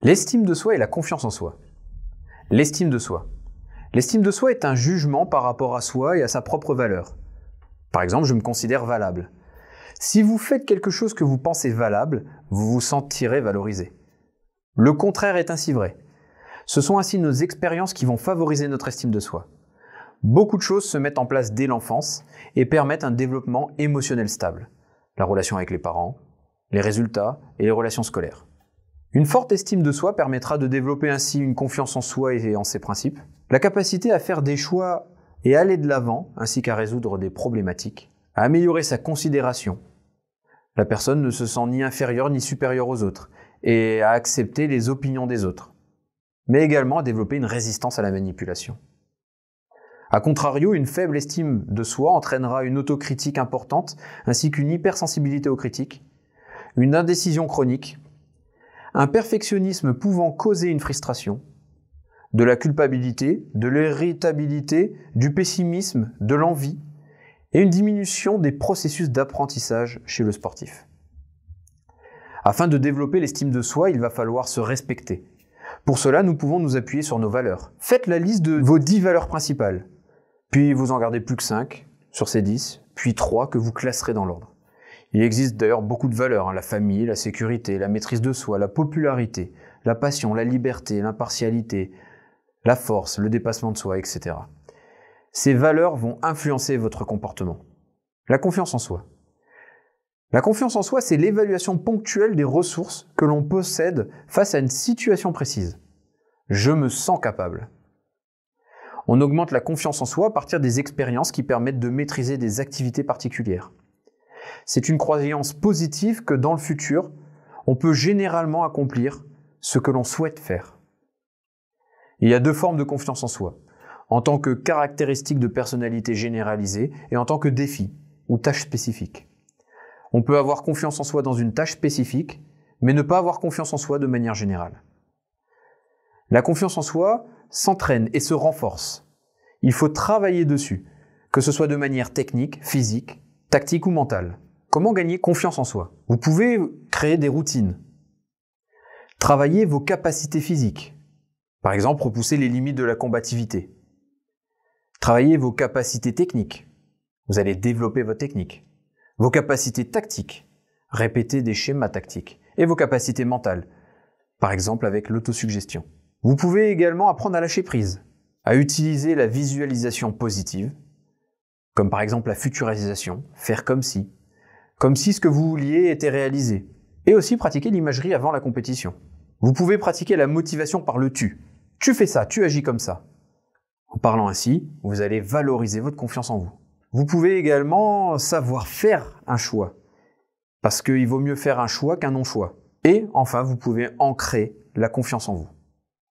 L'estime de soi et la confiance en soi. L'estime de soi. L'estime de soi est un jugement par rapport à soi et à sa propre valeur. Par exemple, je me considère valable. Si vous faites quelque chose que vous pensez valable, vous vous sentirez valorisé. Le contraire est ainsi vrai. Ce sont ainsi nos expériences qui vont favoriser notre estime de soi. Beaucoup de choses se mettent en place dès l'enfance et permettent un développement émotionnel stable. La relation avec les parents, les résultats et les relations scolaires. Une forte estime de soi permettra de développer ainsi une confiance en soi et en ses principes, la capacité à faire des choix et aller de l'avant, ainsi qu'à résoudre des problématiques, à améliorer sa considération. La personne ne se sent ni inférieure ni supérieure aux autres, et à accepter les opinions des autres, mais également à développer une résistance à la manipulation. A contrario, une faible estime de soi entraînera une autocritique importante, ainsi qu'une hypersensibilité aux critiques, une indécision chronique, un perfectionnisme pouvant causer une frustration, de la culpabilité, de l'irritabilité, du pessimisme, de l'envie et une diminution des processus d'apprentissage chez le sportif. Afin de développer l'estime de soi, il va falloir se respecter. Pour cela, nous pouvons nous appuyer sur nos valeurs. Faites la liste de vos 10 valeurs principales, puis vous en gardez plus que 5 sur ces 10, puis 3 que vous classerez dans l'ordre. Il existe d'ailleurs beaucoup de valeurs, la famille, la sécurité, la maîtrise de soi, la popularité, la passion, la liberté, l'impartialité, la force, le dépassement de soi, etc. Ces valeurs vont influencer votre comportement. La confiance en soi. La confiance en soi, c'est l'évaluation ponctuelle des ressources que l'on possède face à une situation précise. Je me sens capable. On augmente la confiance en soi à partir des expériences qui permettent de maîtriser des activités particulières. C'est une croyance positive que dans le futur, on peut généralement accomplir ce que l'on souhaite faire. Il y a 2 formes de confiance en soi, en tant que caractéristique de personnalité généralisée et en tant que défi ou tâche spécifique. On peut avoir confiance en soi dans une tâche spécifique, mais ne pas avoir confiance en soi de manière générale. La confiance en soi s'entraîne et se renforce. Il faut travailler dessus, que ce soit de manière technique, physique, tactique ou mentale. Comment gagner confiance en soi? Vous pouvez créer des routines. Travailler vos capacités physiques. Par exemple, repousser les limites de la combativité. Travailler vos capacités techniques. Vous allez développer votre technique. Vos capacités tactiques. Répéter des schémas tactiques. Et vos capacités mentales. Par exemple, avec l'autosuggestion. Vous pouvez également apprendre à lâcher prise, à utiliser la visualisation positive, comme par exemple la futurisation, faire comme si ce que vous vouliez était réalisé, et aussi pratiquer l'imagerie avant la compétition. Vous pouvez pratiquer la motivation par le tu. Tu fais ça, tu agis comme ça. En parlant ainsi, vous allez valoriser votre confiance en vous. Vous pouvez également savoir faire un choix, parce qu'il vaut mieux faire un choix qu'un non-choix. Et enfin, vous pouvez ancrer la confiance en vous.